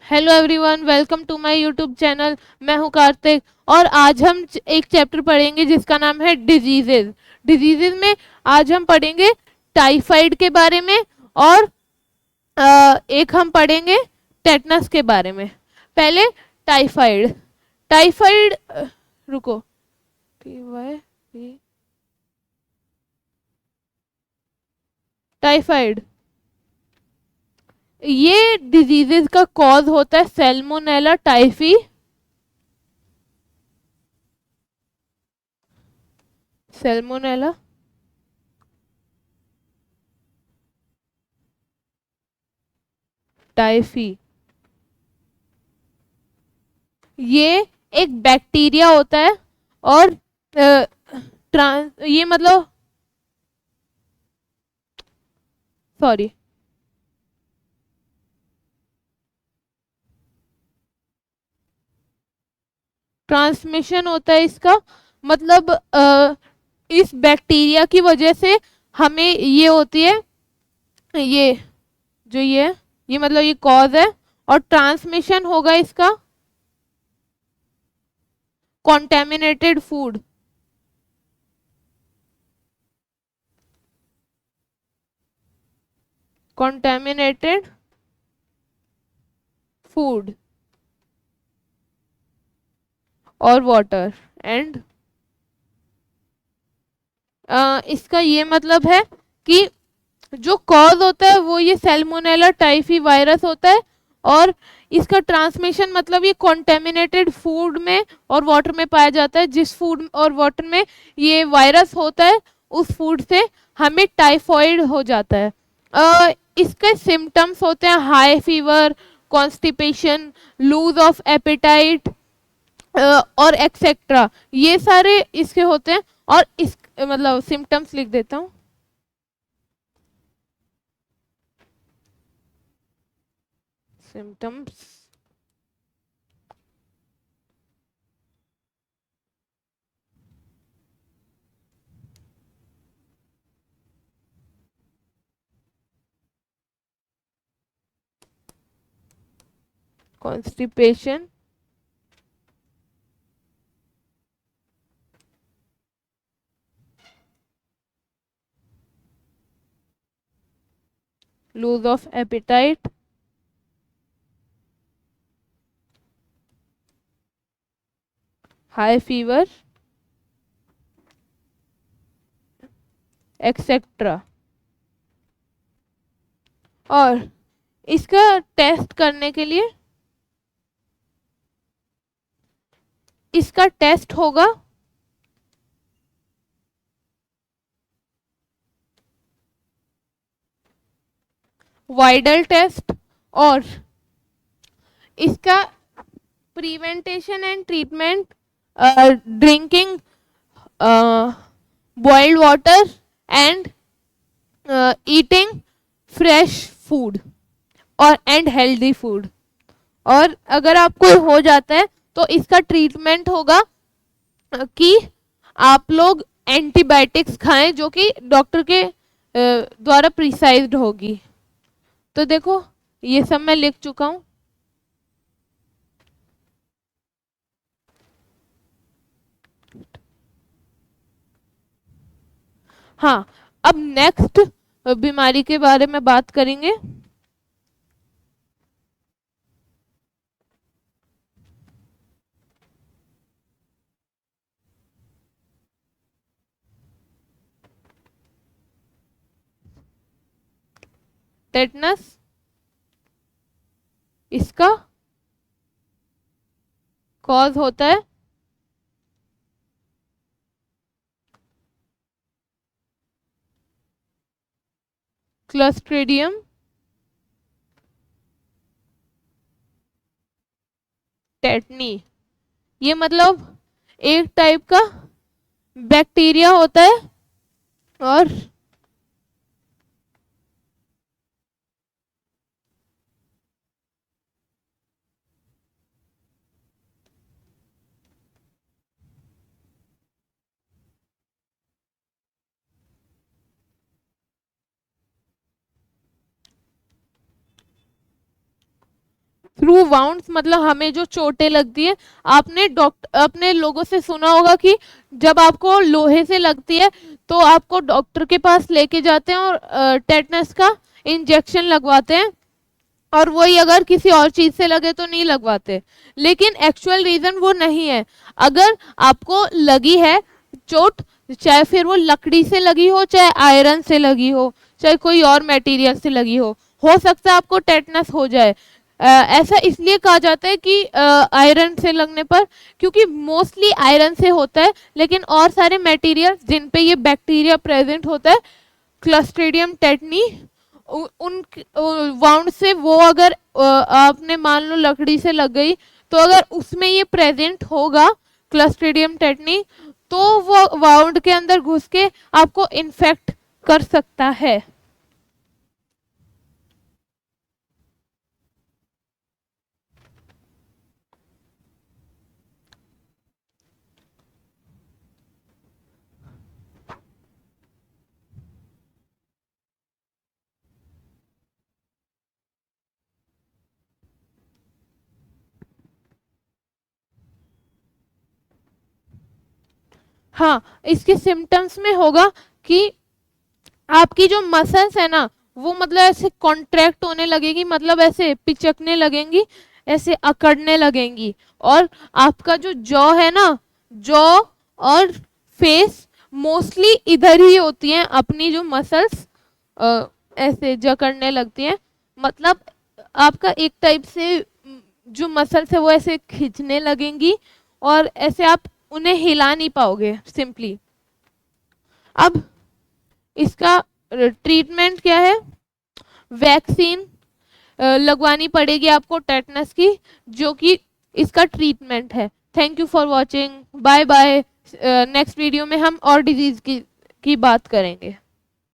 Hello everyone, welcome to my YouTube channel. मैं हूं कार्तिक और आज हम एक चैप्टर पढ़ेंगे जिसका नाम है डिजीजेज। डिजीजेज में आज हम पढ़ेंगे टाइफाइड के बारे में और एक हम पढ़ेंगे टेटनस के बारे में। पहले टाइफाइड। टाइफाइड रुको, टाइफाइड ये डिजीजेस का कॉज होता है सैल्मोनेला टाइफी। सैल्मोनेला टाइफी ये एक बैक्टीरिया होता है और ये मतलब सॉरी ट्रांसमिशन होता है इसका। मतलब इस बैक्टीरिया की वजह से हमें ये होती है, ये जो ये मतलब ये कॉज है। और ट्रांसमिशन होगा इसका कॉन्टेमिनेटेड फूड। कॉन्टेमिनेटेड फूड और वाटर एंड इसका ये मतलब है कि जो कॉज होता है वो ये सैल्मोनेला टाइफी वायरस होता है। और इसका ट्रांसमिशन मतलब ये कॉन्टेमिनेटेड फूड में और वाटर में पाया जाता है। जिस फूड और वाटर में ये वायरस होता है उस फूड से हमें टाइफाइड हो जाता है। इसके सिम्टम्स होते हैं high fever, constipation, loose of appetite और एक्सेट्रा। ये सारे इसके होते हैं। और इस मतलब सिम्टम्स लिख देता हूँ। Symptoms constipation, loose of appetite, high fever, etcetera. और इसका टेस्ट करने के लिए इसका टेस्ट होगा वाइडल टेस्ट। और इसका prevention and treatment, drinking boiled water and eating fresh food और एंड हेल्दी फूड। और अगर आपको हो जाता है तो इसका ट्रीटमेंट होगा कि आप लोग एंटीबायोटिक्स खाएं जो कि डॉक्टर के द्वारा प्रिसाइज्ड होगी। तो देखो ये सब मैं लिख चुका हूँ। हाँ, अब नेक्स्ट बीमारी के बारे में बात करेंगे। टेटनस। इसका कॉज होता है क्लस्ट्रीडियम टेटनी। ये मतलब एक टाइप का बैक्टीरिया होता है। और थ्रू वाउंड्स मतलब हमें जो चोटें लगती है, आपने अपने लोगों से सुना होगा कि जब आपको लोहे से लगती है तो आपको डॉक्टर के पास लेके जाते हैं और टेटनस का इंजेक्शन लगवाते हैं, और वही अगर किसी और चीज से लगे तो नहीं लगवाते। लेकिन एक्चुअल रीजन वो नहीं है। अगर आपको लगी है चोट, चाहे फिर वो लकड़ी से लगी हो, चाहे आयरन से लगी हो, चाहे कोई और मटेरियल से लगी हो सकता है आपको टेटनस हो जाए। ऐसा इसलिए कहा जाता है कि आयरन से लगने पर, क्योंकि मोस्टली आयरन से होता है, लेकिन और सारे मटेरियल जिन पे ये बैक्टीरिया प्रेजेंट होता है, क्लस्ट्रीडियम टेटनी, उन वाउंड से वो अगर आपने मान लो लकड़ी से लग गई, तो अगर उसमें ये प्रेजेंट होगा क्लस्ट्रीडियम टेटनी, तो वो वाउंड के अंदर घुस के आपको इन्फेक्ट कर सकता है। हाँ, इसके सिम्टम्स में होगा कि आपकी जो मसल्स है ना, वो मतलब ऐसे कॉन्ट्रैक्ट होने लगेगी, मतलब ऐसे पिचकने लगेंगी, ऐसे अकड़ने लगेंगी। और आपका जो जॉ है ना, जॉ और फेस मोस्टली इधर ही होती हैं, अपनी जो मसल्स ऐसे जकड़ने लगती हैं। मतलब आपका एक टाइप से जो मसल्स है वो ऐसे खींचने लगेंगी, और ऐसे आप उन्हें हिला नहीं पाओगे सिंपली। अब इसका ट्रीटमेंट क्या है? वैक्सीन लगवानी पड़ेगी आपको टेटनस की, जो कि इसका ट्रीटमेंट है। Thank you for watching, bye bye. Next video में हम और डिजीज की बात करेंगे।